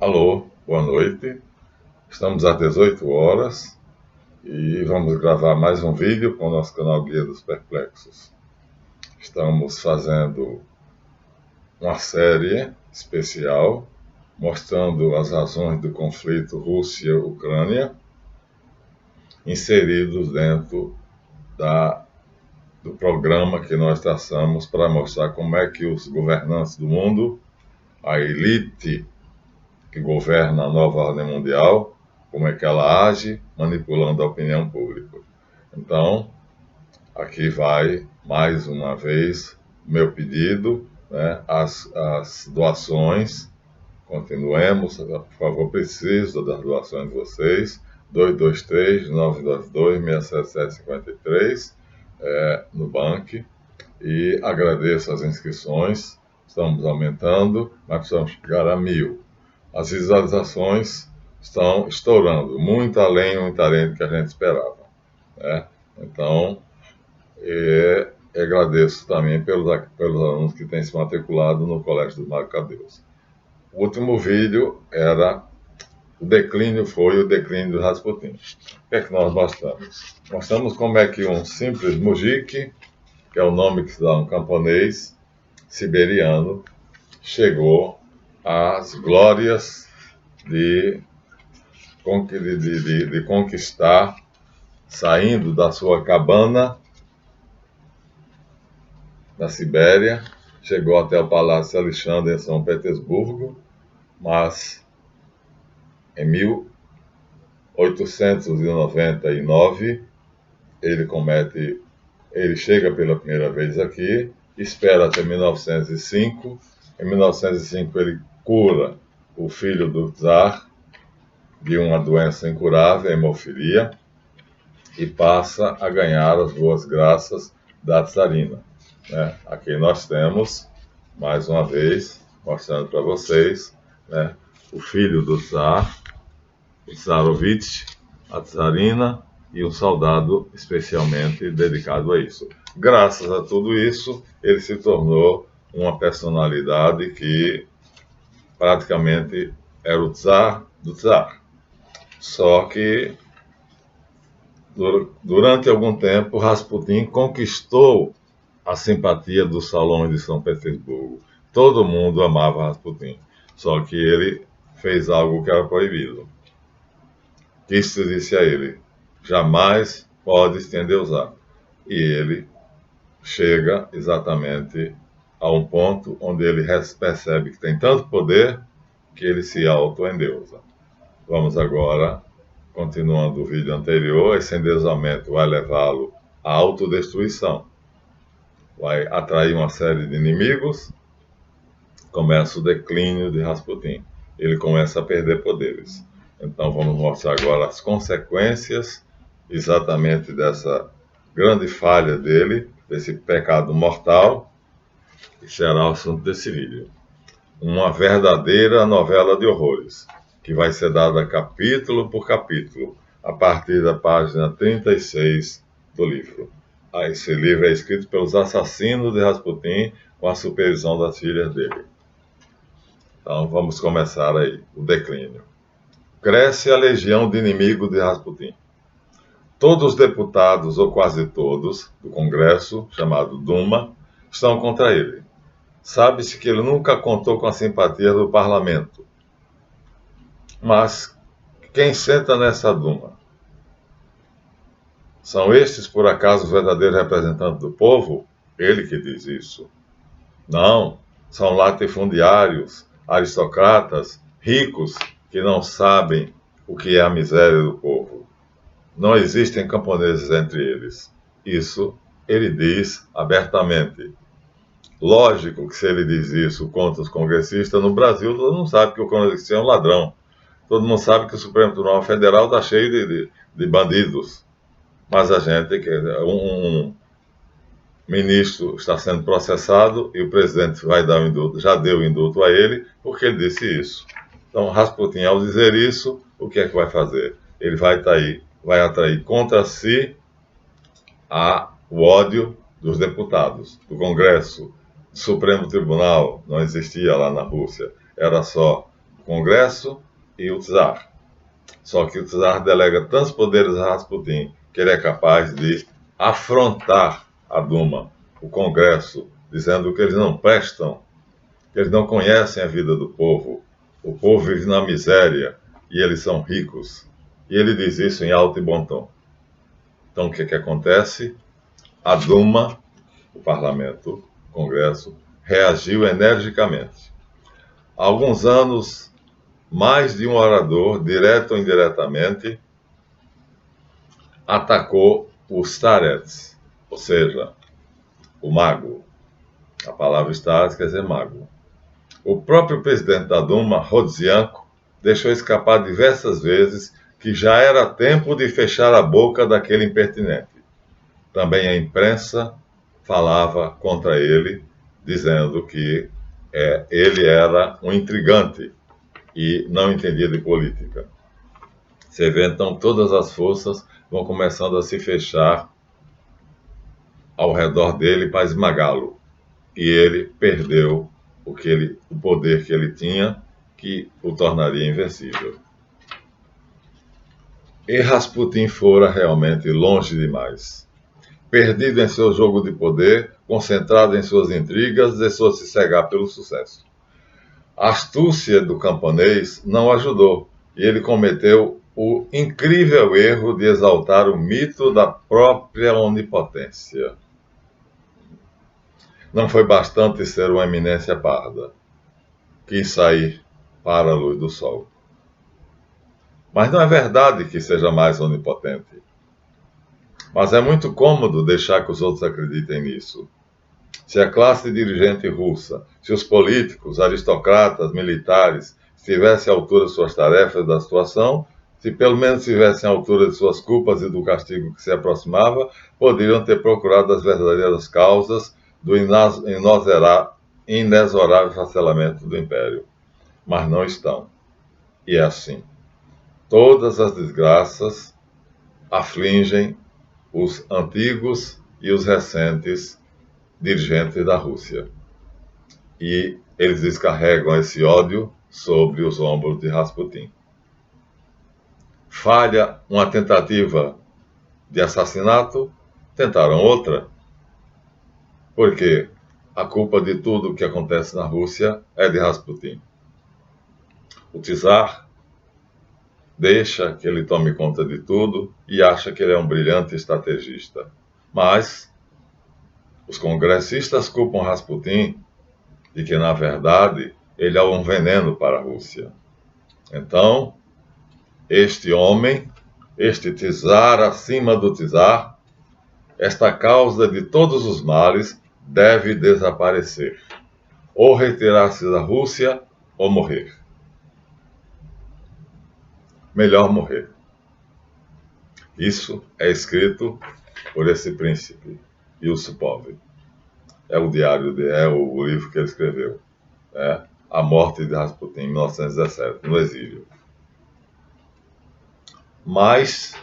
Alô, boa noite. Estamos às 18 horas e vamos gravar mais um vídeo com o nosso canal Guia dos Perplexos. Estamos fazendo uma série especial mostrando as razões do conflito Rússia-Ucrânia inseridos dentro do programa que nós traçamos para mostrar como é que os governantes do mundo, a elite que governa a nova ordem mundial, como é que ela age, manipulando a opinião pública. Então, aqui vai, mais uma vez, meu pedido, né, as doações. Continuemos, por favor, preciso das doações de vocês. 223-922-67753 no Bank. E agradeço as inscrições. Estamos aumentando, mas precisamos chegar a 1.000. As visualizações estão estourando, muito além do que a gente esperava, né? Então, agradeço também pelos alunos que têm se matriculado no Colégio do Marcadeus. O último vídeo era o declínio do Rasputin. O que é que nós mostramos? Mostramos como é que um simples mujik, que é o nome que se dá a um camponês siberiano, chegou às glórias de conquistar, saindo da sua cabana na Sibéria, chegou até o Palácio Alexandre em São Petersburgo, mas em 1899 ele chega pela primeira vez aqui, espera até 1905. Em 1905 ele cura o filho do czar de uma doença incurável, a hemofilia, e passa a ganhar as boas graças da czarina, né? Aqui nós temos, mais uma vez, mostrando para vocês, né, o filho do czar, o Tsarovich, a czarina e um soldado especialmente dedicado a isso. Graças a tudo isso, ele se tornou uma personalidade que praticamente era o czar do czar. Só que, durante algum tempo, Rasputin conquistou a simpatia dos salões de São Petersburgo. Todo mundo amava Rasputin, só que ele fez algo que era proibido. Cristo disse a ele: jamais podes te endeusar. E ele chega exatamente a um ponto onde ele percebe que tem tanto poder que ele se auto-endeusa. Vamos agora, continuando o vídeo anterior, esse endeusamento vai levá-lo à autodestruição. Vai atrair uma série de inimigos, começa o declínio de Rasputin. Ele começa a perder poderes. Então vamos mostrar agora as consequências exatamente dessa grande falha dele, desse pecado mortal, que será o assunto desse vídeo. Uma verdadeira novela de horrores, que vai ser dada capítulo por capítulo, a partir da página 36 do livro. Esse livro é escrito pelos assassinos de Rasputin, com a supervisão das filhas dele. Então vamos começar aí, o declínio. Cresce a legião de inimigos de Rasputin. Todos os deputados, ou quase todos, do Congresso, chamado Duma, estão contra ele. Sabe-se que ele nunca contou com a simpatia do parlamento. Mas quem senta nessa Duma? São estes, por acaso, os verdadeiros representantes do povo? Ele que diz isso. Não, são latifundiários, aristocratas, ricos, que não sabem o que é a miséria do povo. Não existem camponeses entre eles. Isso ele diz abertamente. Lógico que se ele diz isso contra os congressistas, no Brasil todo mundo sabe que o congressista é um ladrão. Todo mundo sabe que o Supremo Tribunal Federal está cheio de bandidos. Mas a gente, um ministro está sendo processado e o presidente vai dar o indulto, já deu o indulto a ele, porque ele disse isso. Então, Rasputin, ao dizer isso, o que é que vai fazer? Ele vai atrair contra si o ódio dos deputados, do Congresso, do Supremo Tribunal. Não existia lá na Rússia, era só Congresso e o Czar. Só que o Czar delega tantos poderes a Rasputin que ele é capaz de afrontar a Duma, o Congresso, dizendo que eles não prestam, que eles não conhecem a vida do povo. O povo vive na miséria e eles são ricos. E ele diz isso em alto e bom tom. Então, o que acontece? A Duma, o parlamento, o Congresso, reagiu energicamente. Há alguns anos, mais de um orador, direto ou indiretamente, atacou o starets, ou seja, o mago. A palavra starets quer dizer mago. O próprio presidente da Duma, Rodzianko, deixou escapar diversas vezes que já era tempo de fechar a boca daquele impertinente. Também a imprensa falava contra ele, dizendo que ele era um intrigante e não entendia de política. Você vê, então, todas as forças vão começando a se fechar ao redor dele para esmagá-lo. E ele perdeu o poder que ele tinha, que o tornaria invencível. E Rasputin fora realmente longe demais. Perdido em seu jogo de poder, concentrado em suas intrigas, deixou-se cegar pelo sucesso. A astúcia do camponês não ajudou, e ele cometeu o incrível erro de exaltar o mito da própria onipotência. Não foi bastante ser uma eminência parda. Quis sair para a luz do sol. Mas não é verdade que seja mais onipotente. Mas é muito cômodo deixar que os outros acreditem nisso. Se a classe dirigente russa, se os políticos, aristocratas, militares estivessem à altura de suas tarefas da situação, se pelo menos estivessem à altura de suas culpas e do castigo que se aproximava, poderiam ter procurado as verdadeiras causas do inexorável facelamento do império. Mas não estão. E é assim. Todas as desgraças afligem os antigos e os recentes dirigentes da Rússia. E eles descarregam esse ódio sobre os ombros de Rasputin. Falha uma tentativa de assassinato, tentaram outra. Porque a culpa de tudo o que acontece na Rússia é de Rasputin. O czar deixa que ele tome conta de tudo e acha que ele é um brilhante estrategista. Mas os congressistas culpam Rasputin de que, na verdade, ele é um veneno para a Rússia. Então, este homem, este czar acima do czar, esta causa de todos os males, deve desaparecer. Ou retirar-se da Rússia, ou morrer. Melhor morrer. Isso é escrito por esse príncipe, Yusupov. É o diário o livro que ele escreveu. A morte de Rasputin, em 1917, no exílio. Mas,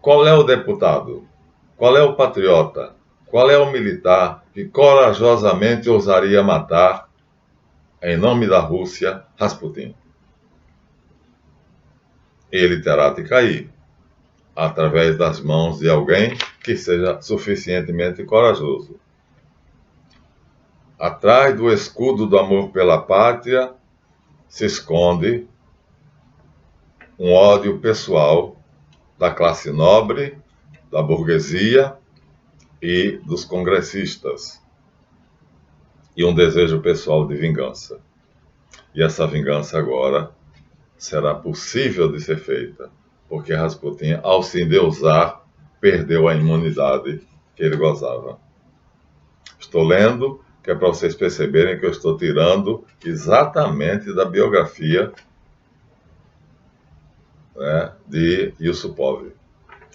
qual é o deputado? Qual é o patriota? Qual é o militar que corajosamente ousaria matar, em nome da Rússia, Rasputin? Ele terá de cair, através das mãos de alguém que seja suficientemente corajoso. Atrás do escudo do amor pela pátria se esconde um ódio pessoal da classe nobre, da burguesia e dos congressistas, e um desejo pessoal de vingança. E essa vingança agora será possível de ser feita, porque Rasputin, ao se endeusar, perdeu a imunidade que ele gozava. Estou lendo, que é para vocês perceberem que eu estou tirando exatamente da biografia de Yusupov.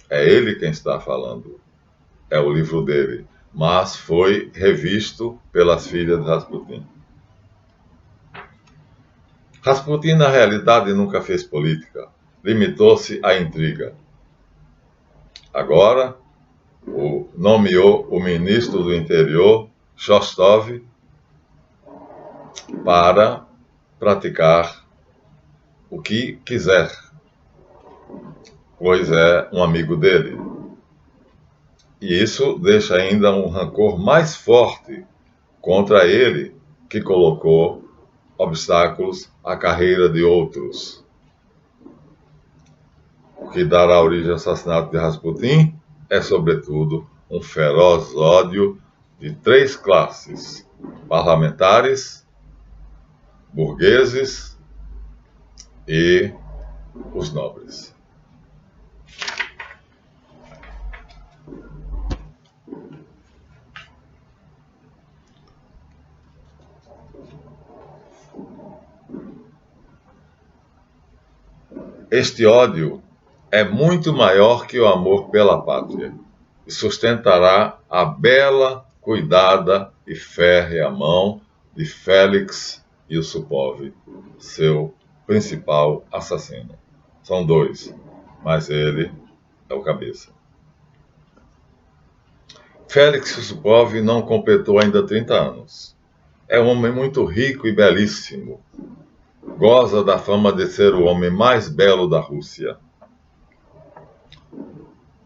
É ele quem está falando. É o livro dele. Mas foi revisto pelas filhas de Rasputin. Rasputin, na realidade, nunca fez política. Limitou-se à intriga. Agora, nomeou o ministro do interior, Shostov, para praticar o que quiser, pois é um amigo dele. E isso deixa ainda um rancor mais forte contra ele, que colocou obstáculos à carreira de outros. O que dará origem ao assassinato de Rasputin é, sobretudo, um feroz ódio de três classes: parlamentares, burgueses e os nobres. Este ódio é muito maior que o amor pela pátria e sustentará a bela, cuidada e férrea mão de Félix Yusupov, seu principal assassino. São dois, mas ele é o cabeça. Félix Yusupov não completou ainda 30 anos. É um homem muito rico e belíssimo. Goza da fama de ser o homem mais belo da Rússia.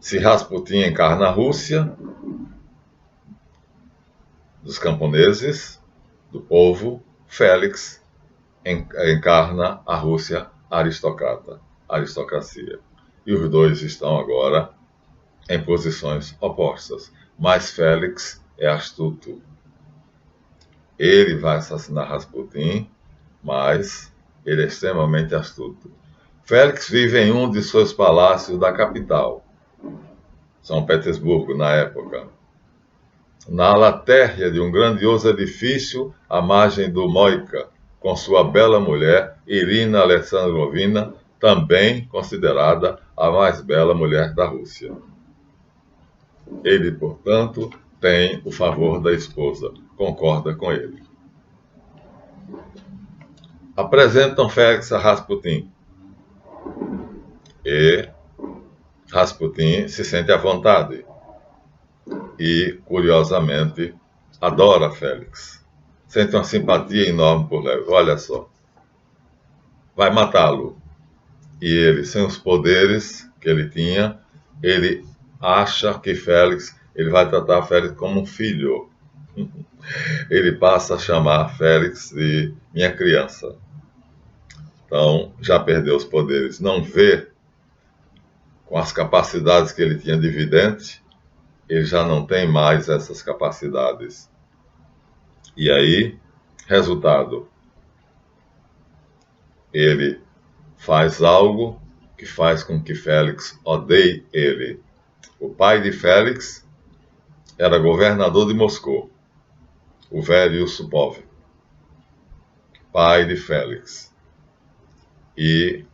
Se Rasputin encarna a Rússia, dos camponeses, do povo, Félix encarna a Rússia aristocracia. E os dois estão agora em posições opostas. Mas Félix é astuto. Ele vai assassinar Rasputin, mas ele é extremamente astuto. Félix vive em um de seus palácios da capital, São Petersburgo, na época, na ala térrea de um grandioso edifício à margem do Moika, com sua bela mulher, Irina Alexandrovna, também considerada a mais bela mulher da Rússia. Ele, portanto, tem o favor da esposa, concorda com ele. Apresentam Félix a Rasputin. E Rasputin se sente à vontade e, curiosamente, adora Félix. Sente uma simpatia enorme por ele. Olha só, vai matá-lo. E ele, sem os poderes que ele tinha, ele acha que ele vai tratar Félix como um filho. Ele passa a chamar Félix de minha criança. Então, já perdeu os poderes. Não vê, com as capacidades que ele tinha de vidente, ele já não tem mais essas capacidades. E aí, resultado, ele faz algo que faz com que Félix odeie ele. O pai de Félix era governador de Moscou, o velho Yusupov, pai de Félix. E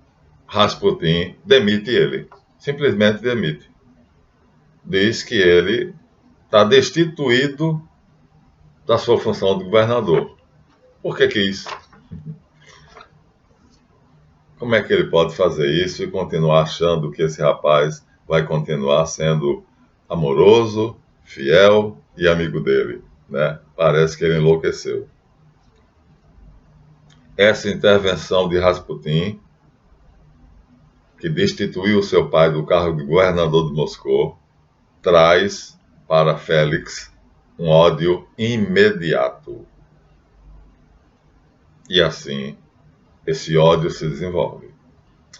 Rasputin demite ele, simplesmente demite. Diz que ele está destituído da sua função de governador. Por que isso? Como é que ele pode fazer isso e continuar achando que esse rapaz vai continuar sendo amoroso, fiel e amigo dele, né? Parece que ele enlouqueceu. Essa intervenção de Rasputin, que destituiu seu pai do cargo de governador de Moscou, traz para Félix um ódio imediato. E assim, esse ódio se desenvolve.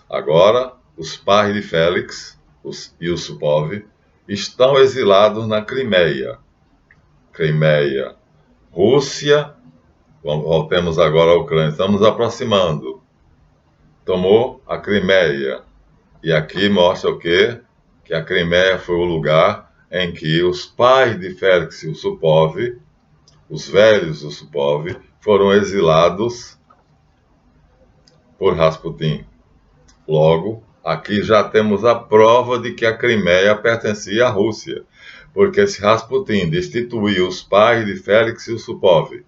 Agora, os pais de Félix, os Yusupov, estão exilados na Crimeia. Crimeia, Rússia, voltemos agora à Ucrânia, estamos aproximando. Tomou a Crimeia. E aqui mostra o quê? Que a Crimeia foi o lugar em que os pais de Félix Yusupov, os velhos Yusupov, foram exilados por Rasputin. Logo, aqui já temos a prova de que a Crimeia pertencia à Rússia, porque se Rasputin destituiu os pais de Félix Yusupov,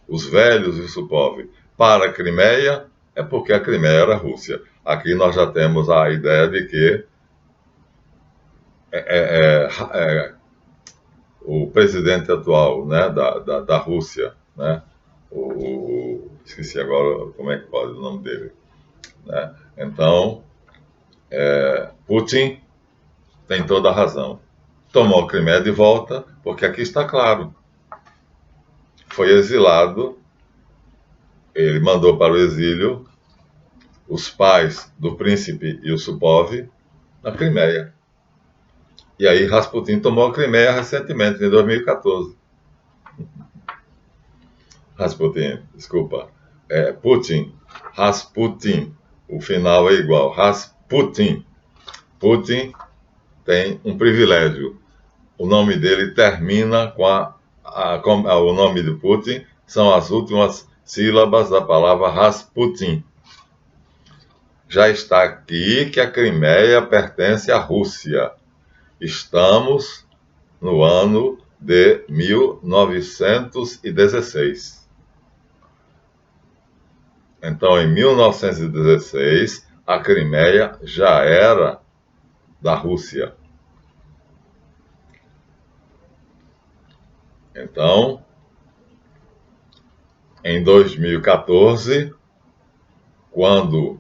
os velhos Yusupov, para a Crimeia, é porque a Crimeia era Rússia. Aqui nós já temos a ideia de que o presidente atual, né, da Rússia, né, esqueci agora como é que pode o nome dele, né? Então, Putin tem toda a razão. Tomou a Crimeia de volta, porque aqui está claro. Foi exilado, ele mandou para o exílio os pais do príncipe Yusupov na Crimeia. E aí Rasputin tomou a Crimeia recentemente, em 2014. Rasputin, desculpa. Putin, Rasputin. O final é igual. Rasputin. Putin tem um privilégio. O nome dele termina com o nome de Putin são as últimas sílabas da palavra Rasputin. Já está aqui que a Crimeia pertence à Rússia. Estamos no ano de 1916. Então, em 1916, a Crimeia já era da Rússia. Então, em 2014, quando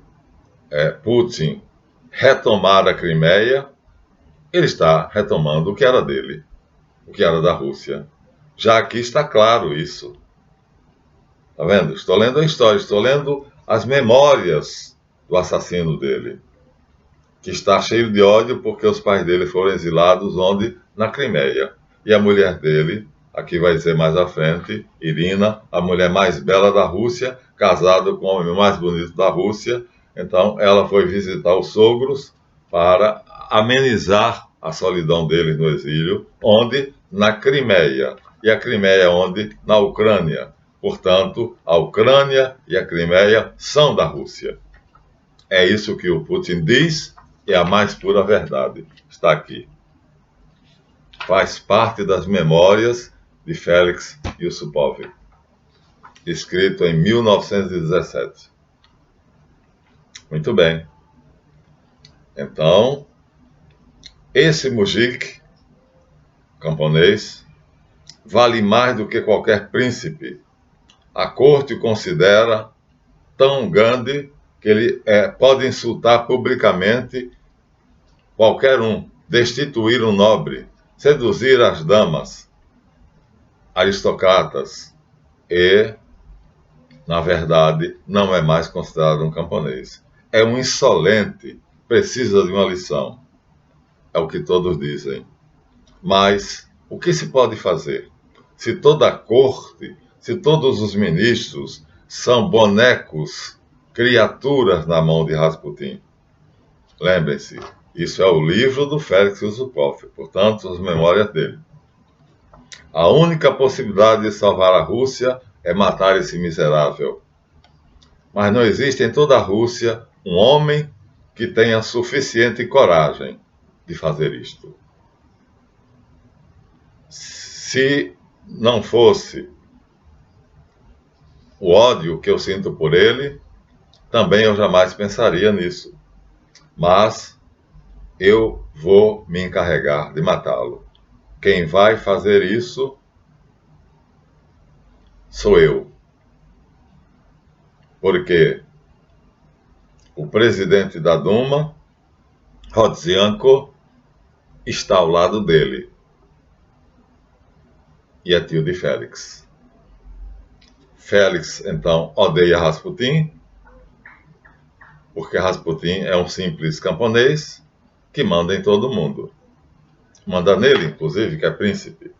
Putin retomar a Crimeia, ele está retomando o que era dele, o que era da Rússia. Já aqui está claro isso. Está vendo? Estou lendo a história, estou lendo as memórias do assassino dele, que está cheio de ódio porque os pais dele foram exilados onde? Na Crimeia. E a mulher dele, aqui vai dizer mais à frente, Irina, a mulher mais bela da Rússia, casada com o homem mais bonito da Rússia. Então, ela foi visitar os sogros para amenizar a solidão deles no exílio, onde? Na Crimeia. E a Crimeia onde? Na Ucrânia. Portanto, a Ucrânia e a Crimeia são da Rússia. É isso que o Putin diz, e a mais pura verdade. Está aqui. Faz parte das memórias de Félix Yusupov, escrito em 1917. Muito bem. Então, esse mujik camponês vale mais do que qualquer príncipe. A corte o considera tão grande que ele pode insultar publicamente qualquer um, destituir um nobre, seduzir as damas, aristocratas, e, na verdade, não é mais considerado um camponês. É um insolente, precisa de uma lição. É o que todos dizem. Mas o que se pode fazer? Se toda a corte, se todos os ministros são bonecos, criaturas na mão de Rasputin. Lembrem-se, isso é o livro do Félix Yusupov, portanto, as memórias dele. A única possibilidade de salvar a Rússia é matar esse miserável. Mas não existe em toda a Rússia um homem que tenha suficiente coragem de fazer isto. Se não fosse o ódio que eu sinto por ele, também eu jamais pensaria nisso. Mas eu vou me encarregar de matá-lo. Quem vai fazer isso sou eu. Porque o presidente da Duma, Rodzianko, está ao lado dele. E é tio de Félix. Félix, então, odeia Rasputin, porque Rasputin é um simples camponês que manda em todo mundo. Manda nele, inclusive, que é príncipe.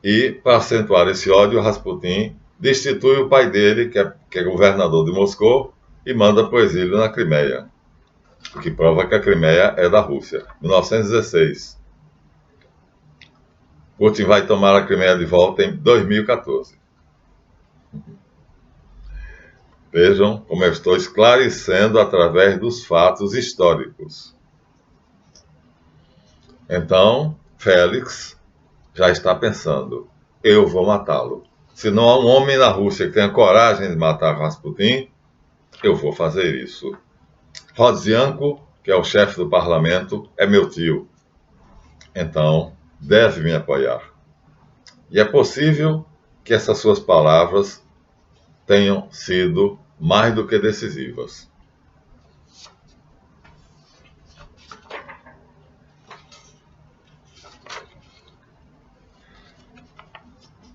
E, para acentuar esse ódio, Rasputin destitui o pai dele, que é governador de Moscou, e manda para o exílio na Crimeia. O que prova que a Crimeia é da Rússia. 1916. Putin vai tomar a Crimeia de volta em 2014. Vejam como eu estou esclarecendo através dos fatos históricos. Então, Félix já está pensando, eu vou matá-lo. Se não há um homem na Rússia que tenha coragem de matar Rasputin, eu vou fazer isso. Rodzianko, que é o chefe do parlamento, é meu tio. Então, deve me apoiar. E é possível que essas suas palavras tenham sido mais do que decisivas.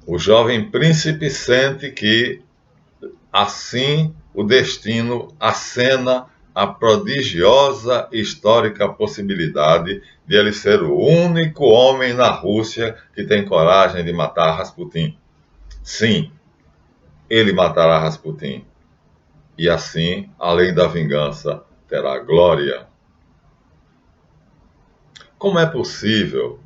O jovem príncipe sente que, assim, o destino acena a prodigiosa e histórica possibilidade de ele ser o único homem na Rússia que tem coragem de matar Rasputin. Sim, ele matará Rasputin. E assim, além da vingança, terá glória. Como é possível,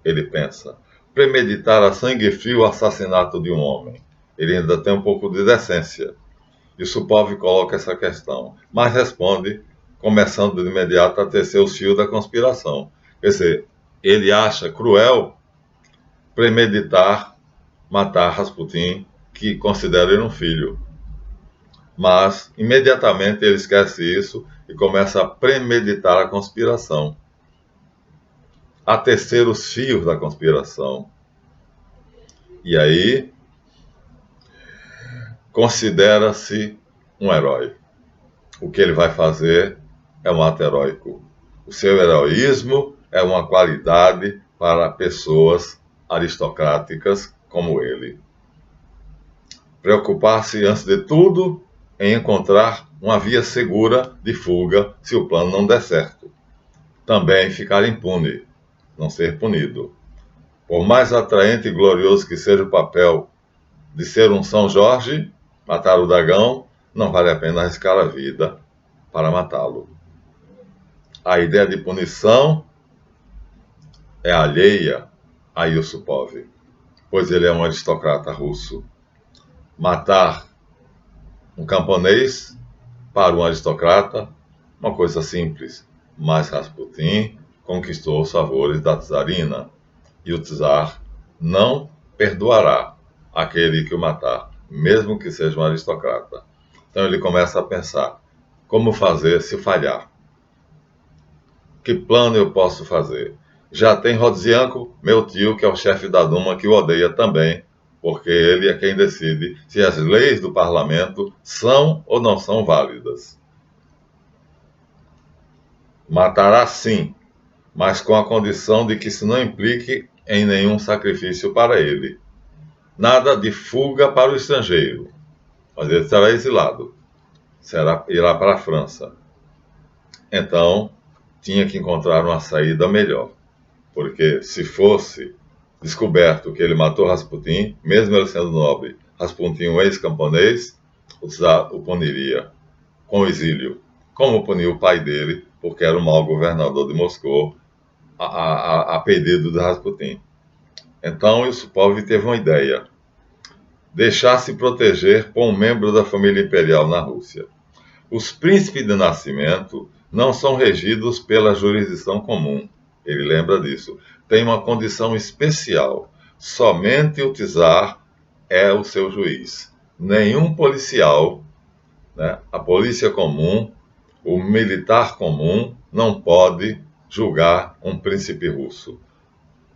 ele pensa, premeditar a sangue frio o assassinato de um homem? Ele ainda tem um pouco de decência. E Supov coloca essa questão, mas responde, começando de imediato a tecer os fios da conspiração. Quer dizer, ele acha cruel premeditar matar Rasputin, que considera ele um filho. Mas, imediatamente, ele esquece isso e começa a premeditar a conspiração, a tecer os fios da conspiração. E aí, considera-se um herói. O que ele vai fazer é um ato heróico. O seu heroísmo é uma qualidade para pessoas aristocráticas como ele. Preocupar-se, antes de tudo, em encontrar uma via segura de fuga se o plano não der certo. Também ficar impune, não ser punido. Por mais atraente e glorioso que seja o papel de ser um São Jorge, matar o dragão, não vale a pena arriscar a vida para matá-lo. A ideia de punição é alheia a Yusupov, pois ele é um aristocrata russo. Matar um camponês para um aristocrata, uma coisa simples, mas Rasputin conquistou os favores da czarina, e o czar não perdoará aquele que o matar, mesmo que seja um aristocrata. Então ele começa a pensar, como fazer se falhar? Que plano eu posso fazer? Já tem Rodzianko, meu tio, que é o chefe da Duma, que o odeia também, porque ele é quem decide se as leis do parlamento são ou não são válidas. Matará sim, mas com a condição de que isso não implique em nenhum sacrifício para ele. Nada de fuga para o estrangeiro, mas ele será exilado, irá para a França. Então, tinha que encontrar uma saída melhor, porque se fosse descoberto que ele matou Rasputin, mesmo ele sendo nobre, Rasputin, um ex-camponês, o czar o puniria com o exílio, como puniu o pai dele, porque era o mau governador de Moscou, a pedido de Rasputin. Então, Yusupov teve uma ideia: deixar-se proteger por um membro da família imperial na Rússia. Os príncipes de nascimento não são regidos pela jurisdição comum. Ele lembra disso. Tem uma condição especial. Somente o czar é o seu juiz. Nenhum policial, né, a polícia comum, o militar comum, não pode julgar um príncipe russo.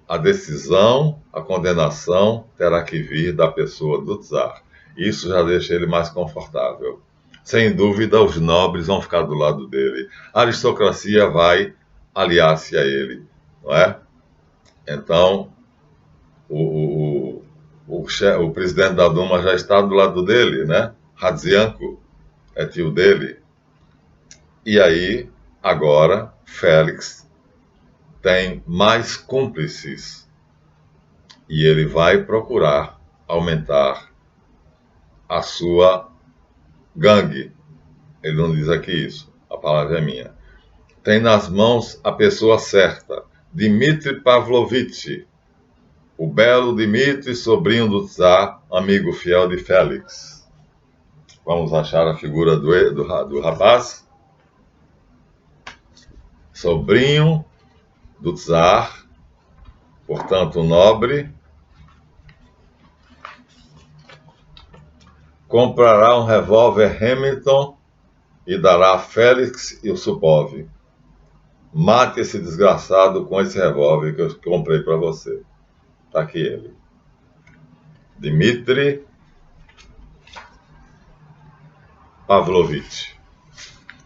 A decisão, a condenação terá que vir da pessoa do czar. Isso já deixa ele mais confortável. Sem dúvida, os nobres vão ficar do lado dele. A aristocracia vai aliar-se a ele, não é? Então, o presidente da Duma já está do lado dele, né? Rodzianko é tio dele. E aí, agora, Félix tem mais cúmplices. E ele vai procurar aumentar a sua gangue. Ele não diz aqui isso, a palavra é minha. Tem nas mãos a pessoa certa, Dmitri Pavlovich, o belo Dmitri, sobrinho do czar, amigo fiel de Félix. Vamos achar a figura do rapaz? Sobrinho do czar, portanto nobre, comprará um revólver Remington e dará a Félix Yusupov. Mate esse desgraçado com esse revólver que eu comprei para você. Está aqui ele. Dmitri Pavlovich,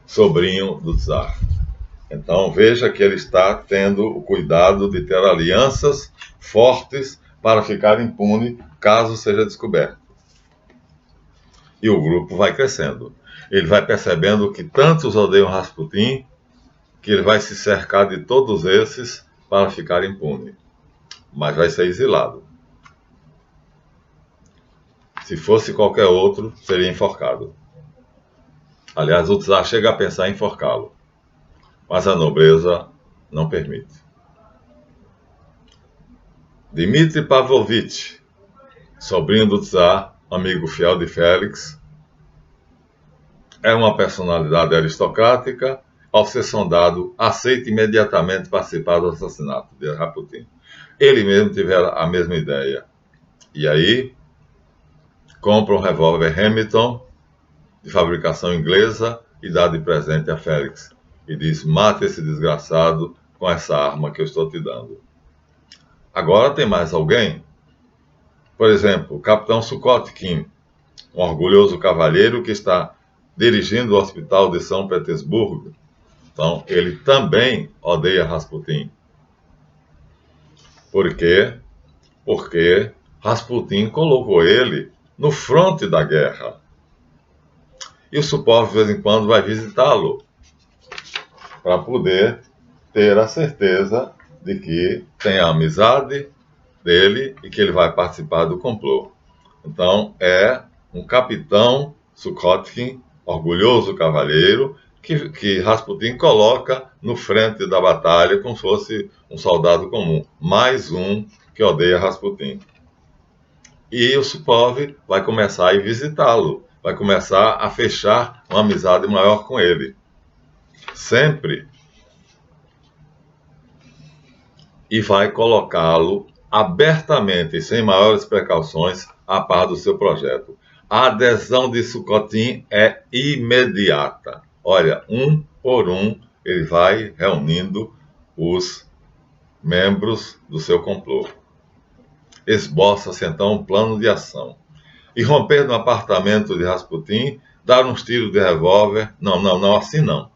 sobrinho do czar. Então veja que ele está tendo o cuidado de ter alianças fortes para ficar impune caso seja descoberto. E o grupo vai crescendo. Ele vai percebendo que tantos odeiam Rasputin que ele vai se cercar de todos esses para ficar impune. Mas vai ser exilado. Se fosse qualquer outro, seria enforcado. Aliás, o czar chega a pensar em enforcá-lo, mas a nobreza não permite. Dmitri Pavlovich, sobrinho do czar, amigo fiel de Félix, é uma personalidade aristocrática. Ao ser sondado, aceita imediatamente participar do assassinato de Rasputin. Ele mesmo tivera a mesma ideia. E aí, compra um revólver Remington, de fabricação inglesa, e dá de presente a Félix. E diz: mate esse desgraçado com essa arma que eu estou te dando. Agora tem mais alguém? Por exemplo, o capitão Sukotkin, um orgulhoso cavalheiro que está dirigindo o hospital de São Petersburgo. Então, ele também odeia Rasputin. Por quê? Porque Rasputin colocou ele no fronte da guerra. E o Supov, de vez em quando, vai visitá-lo para poder ter a certeza de que tem a amizade dele e que ele vai participar do complô. Então, é um capitão Sukotkin, orgulhoso cavalheiro, que Rasputin coloca no frente da batalha como se fosse um soldado comum. Mais um que odeia Rasputin. E o Supov vai começar a ir visitá-lo, vai começar a fechar uma amizade maior com ele. Sempre. E vai colocá-lo abertamente e sem maiores precauções a par do seu projeto. A adesão de Sukotkin é imediata. Olha, um por um, ele vai reunindo os membros do seu complô. Esboça-se então um plano de ação. E romper no apartamento de Rasputin, dar uns tiros de revólver. Não, assim não.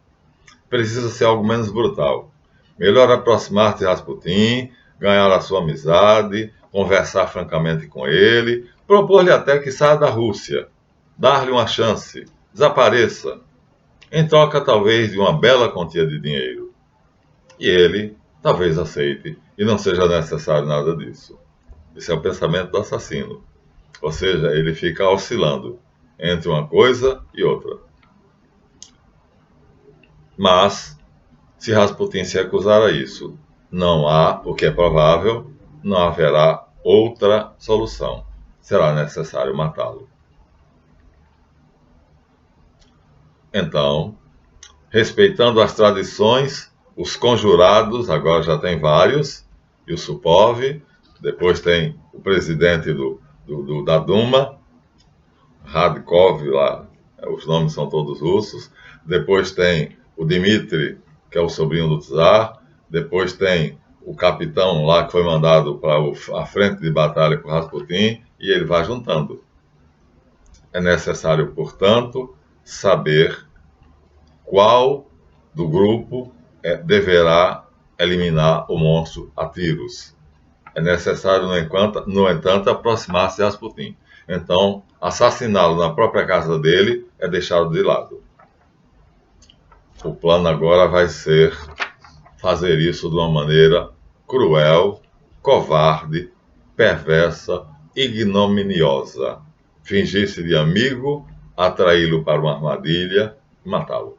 Precisa ser algo menos brutal. Melhor aproximar-se de Rasputin, ganhar a sua amizade, conversar francamente com ele, propor-lhe até que saia da Rússia, dar-lhe uma chance, desapareça, em troca talvez de uma bela quantia de dinheiro. E ele talvez aceite e não seja necessário nada disso. Esse é o pensamento do assassino. Ou seja, ele fica oscilando entre uma coisa e outra. Mas, se Rasputin se recusar a isso, não há, o que é provável, não haverá outra solução. Será necessário matá-lo. Então, respeitando as tradições, os conjurados, agora já tem vários, e o Supov, depois tem o presidente da Duma, Radkov, lá, os nomes são todos russos, depois tem o Dmitri, que é o sobrinho do czar, depois tem o capitão lá que foi mandado para a frente de batalha com Rasputin, e ele vai juntando. É necessário, portanto, saber qual do grupo deverá eliminar o monstro a tiros. É necessário, no entanto, aproximar-se de Rasputin. Então, assassiná-lo na própria casa dele é deixá-lo de lado. O plano agora vai ser fazer isso de uma maneira cruel, covarde, perversa, ignominiosa. Fingir-se de amigo, atraí-lo para uma armadilha e matá-lo.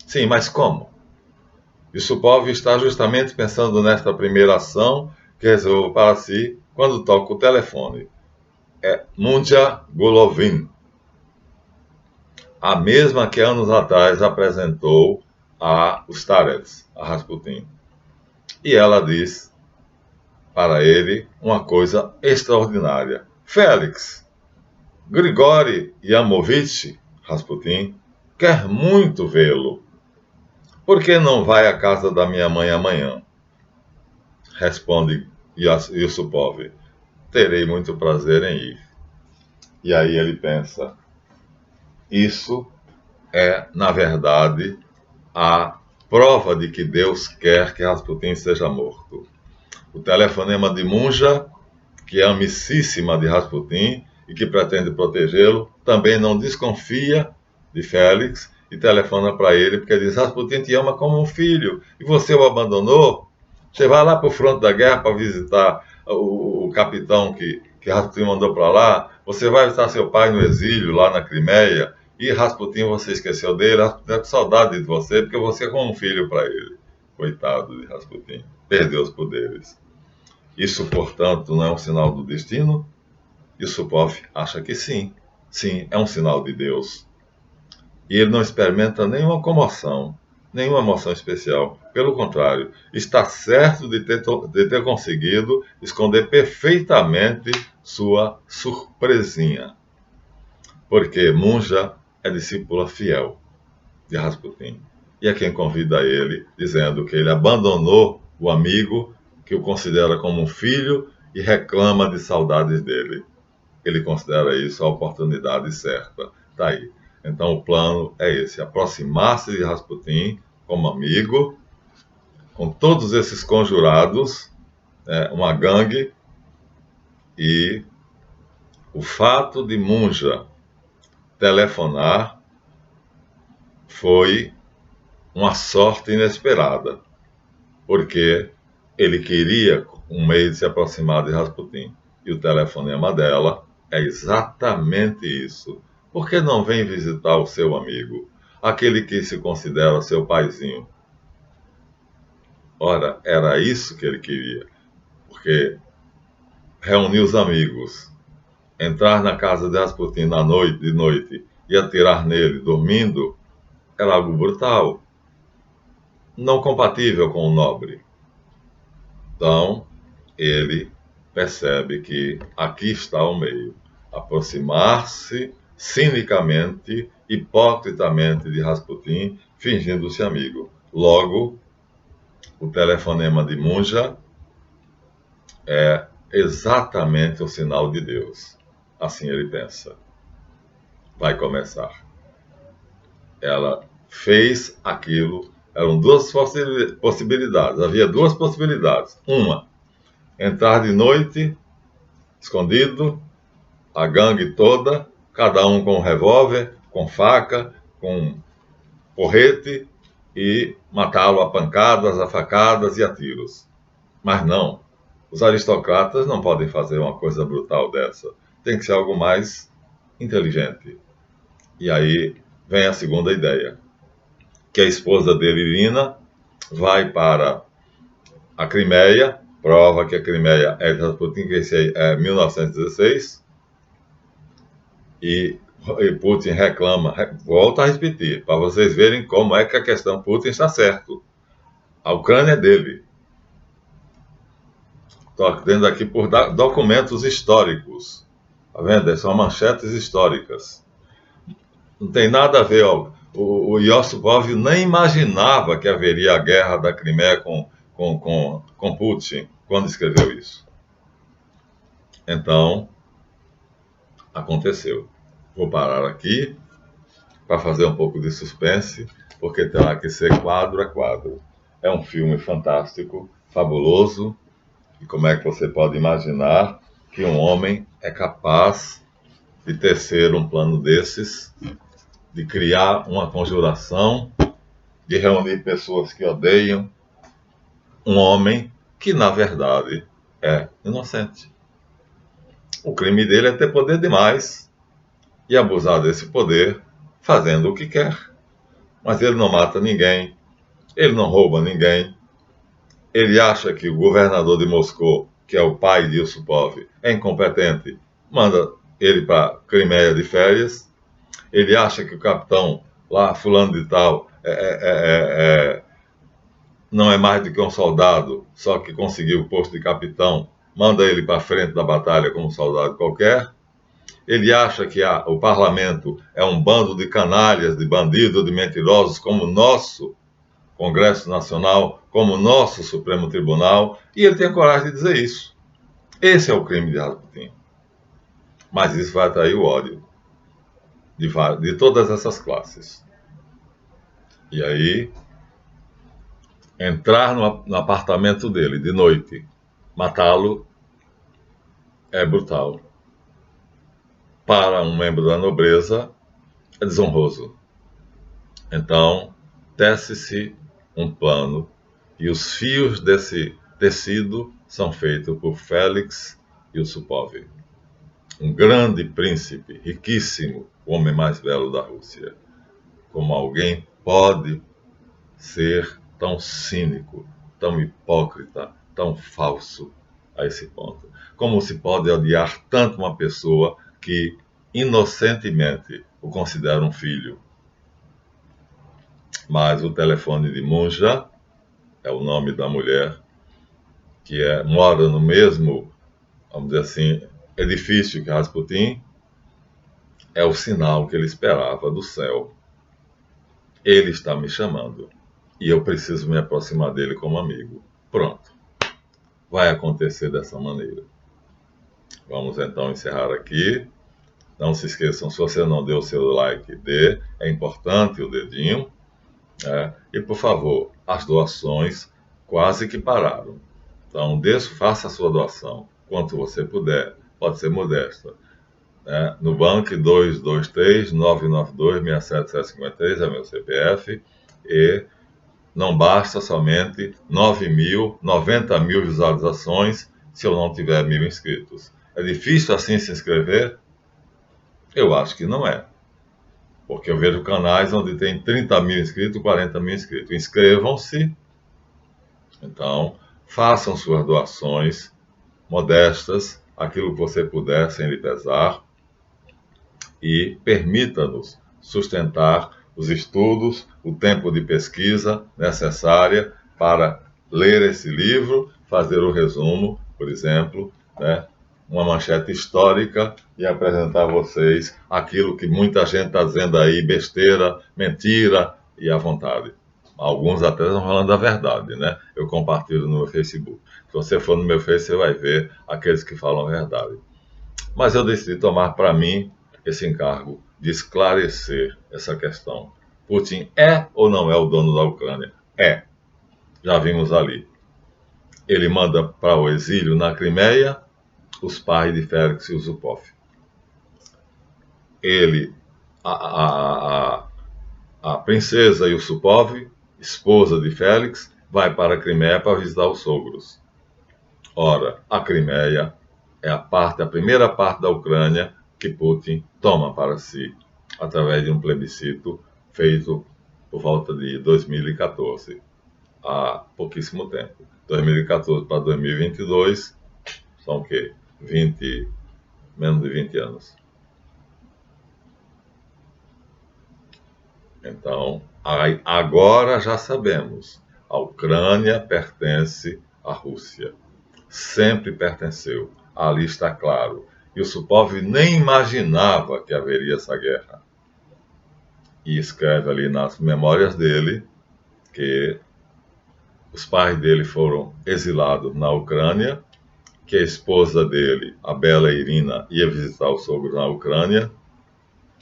Sim, mas como? Yusupov está justamente pensando nesta primeira ação que resolveu para si quando toca o telefone. É Munja Golovin, a mesma que anos atrás apresentou a Starets, a Rasputin. E ela diz para ele uma coisa extraordinária. Félix, Grigori Yamovitch, Rasputin, quer muito vê-lo. Por que não vai à casa da minha mãe amanhã? Responde Yusupov. Terei muito prazer em ir. E aí ele pensa, isso é, na verdade, a prova de que Deus quer que Rasputin seja morto. O telefonema de Munja, que é amicíssima de Rasputin e que pretende protegê-lo, também não desconfia de Félix e telefona para ele porque diz: Rasputin te ama como um filho e você o abandonou? Você vai lá para o fronte da guerra para visitar o capitão que Rasputin mandou para lá, você vai visitar seu pai no exílio lá na Crimeia, e Rasputin você esqueceu dele, Rasputin tá com saudade de você porque você é como um filho para ele. Coitado de Rasputin, perdeu os poderes. Isso, portanto, não é um sinal do destino? Yusupov acha que sim. Sim, é um sinal de Deus. E ele não experimenta nenhuma comoção, nenhuma emoção especial. Pelo contrário, está certo de ter conseguido esconder perfeitamente sua surpresinha. Porque Munja é discípula fiel de Rasputin. E é quem convida ele, dizendo que ele abandonou o amigo que o considera como um filho e reclama de saudades dele. Ele considera isso a oportunidade certa. Está aí. Então o plano é esse: aproximar-se de Rasputin como amigo, com todos esses conjurados, uma gangue, e o fato de Munja telefonar foi uma sorte inesperada, porque ele queria um meio de se aproximar de Rasputin. E o telefonema dela é exatamente isso. Por que não vem visitar o seu amigo, aquele que se considera seu paizinho? Ora, era isso que ele queria, porque reunir os amigos, entrar na casa de Rasputin de noite e atirar nele dormindo, era algo brutal, não compatível com o nobre. Então, ele percebe que aqui está o meio: aproximar-se cinicamente, hipocritamente de Rasputin, fingindo-se amigo. Logo, o telefonema de Munja é exatamente o sinal de Deus. Assim ele pensa. Vai começar. Ela fez aquilo. Eram duas possibilidades. Havia duas possibilidades. Uma, entrar de noite, escondido, a gangue toda, cada um com um revólver, com faca, com porrete, e matá-lo a pancadas, a facadas e a tiros. Mas não, os aristocratas não podem fazer uma coisa brutal dessa. Tem que ser algo mais inteligente. E aí vem a segunda ideia, que a esposa dele, Irina, vai para a Crimeia, prova que a Crimeia é de Rasputin, que esse é 1916, e Putin reclama, volta a repetir, para vocês verem como é que a questão Putin está certo. A Ucrânia é dele. Estou dentro aqui por documentos históricos. Está vendo? São manchetes históricas. Não tem nada a ver, ó. O Yusupov nem imaginava que haveria a guerra da Crimeia com Putin quando escreveu isso. Então, aconteceu. Vou parar aqui para fazer um pouco de suspense, porque terá que ser quadro a quadro. É um filme fantástico, fabuloso, e como é que você pode imaginar que um homem é capaz de tecer um plano desses, de criar uma conjuração, de reunir pessoas que odeiam um homem que, na verdade, é inocente. O crime dele é ter poder demais e abusar desse poder fazendo o que quer. Mas ele não mata ninguém, ele não rouba ninguém. Ele acha que o governador de Moscou, que é o pai de Yusupov, é incompetente, manda ele para Crimeia de férias. Ele acha que o capitão lá, fulano de tal, não é mais do que um soldado, só que conseguiu o posto de capitão, manda ele para frente da batalha como um soldado qualquer. Ele acha que o parlamento é um bando de canalhas, de bandidos, de mentirosos, como o nosso Congresso Nacional, como o nosso Supremo Tribunal, e ele tem coragem de dizer isso. Esse é o crime de Rasputin. Mas isso vai atrair o ódio de todas essas classes. E aí, entrar no apartamento dele de noite, matá-lo é brutal. Para um membro da nobreza, é desonroso. Então, tece-se um plano e os fios desse tecido são feitos por Félix Yusupov, um grande príncipe, riquíssimo, o homem mais belo da Rússia. Como alguém pode ser tão cínico, tão hipócrita, tão falso a esse ponto? Como se pode odiar tanto uma pessoa que inocentemente o considera um filho? Mas o telefone de Munja é o nome da mulher que mora no mesmo, vamos dizer assim, edifício que Rasputin, é o sinal que ele esperava do céu. Ele está me chamando e eu preciso me aproximar dele como amigo. Pronto. Vai acontecer dessa maneira. Vamos então encerrar aqui. Não se esqueçam, se você não deu o seu like, dê. É importante o dedinho. E, por favor, as doações quase que pararam. Então, faça a sua doação, quanto você puder. Pode ser modesta. No Banco 223-992-67753 é meu CPF. E não basta somente 90 mil visualizações se eu não tiver 1.000 inscritos. É difícil assim se inscrever? Eu acho que não é. Porque eu vejo canais onde tem 30 mil inscritos, 40 mil inscritos. Inscrevam-se. Então, façam suas doações modestas, aquilo que você puder, sem lhe pesar. E permita-nos sustentar os estudos, o tempo de pesquisa necessária para ler esse livro, fazer o resumo, por exemplo, uma manchete histórica e apresentar a vocês aquilo que muita gente está dizendo aí, besteira, mentira e à vontade. Alguns até estão falando a verdade, né? Eu compartilho no meu Facebook. Se você for no meu Facebook, você vai ver aqueles que falam a verdade. Mas eu decidi tomar para mim esse encargo de esclarecer essa questão. Putin é ou não é o dono da Ucrânia? É. Já vimos ali. Ele manda para o exílio na Crimeia os pais de Félix Yusupov. A princesa Yusupov, esposa de Félix, vai para a Crimeia para visitar os sogros. Ora, a Crimeia é a primeira parte da Ucrânia que Putin toma para si, através de um plebiscito feito por volta de 2014, há pouquíssimo tempo. 2014 para 2022, são o quê? Menos de 20 anos. Então, agora já sabemos, a Ucrânia pertence à Rússia. Sempre pertenceu. Ali está claro. Yusupov nem imaginava que haveria essa guerra. E escreve ali nas memórias dele que os pais dele foram exilados na Ucrânia, que a esposa dele, a bela Irina, ia visitar o sogro na Ucrânia,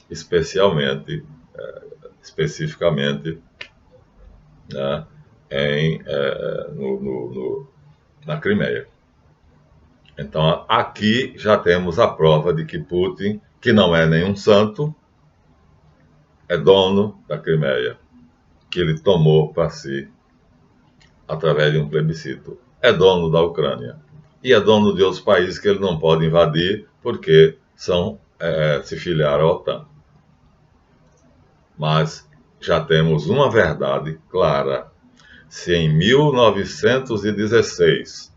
especificamente, na Crimeia. Então, aqui já temos a prova de que Putin, que não é nenhum santo, é dono da Crimeia, que ele tomou para si através de um plebiscito. É dono da Ucrânia. E é dono de outros países que ele não pode invadir porque se filiaram à OTAN. Mas já temos uma verdade clara. Se em 1916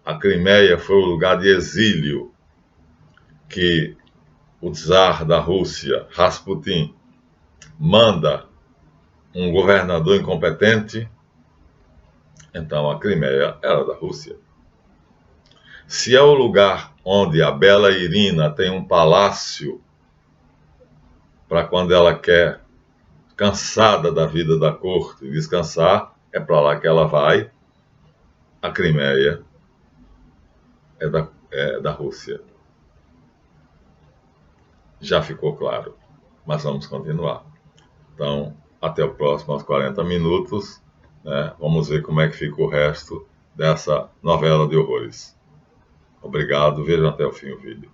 a Crimeia foi o lugar de exílio que o czar da Rússia, Rasputin, manda um governador incompetente, então a Crimeia era da Rússia. Se é o lugar onde a bela Irina tem um palácio para quando ela quer, cansada da vida da corte, descansar, é para lá que ela vai, a Crimeia é da Rússia. Já ficou claro, mas vamos continuar. Então, até o próximo, aos 40 minutos, Vamos ver como é que fica o resto dessa novela de horrores. Obrigado, vejam até o fim o vídeo.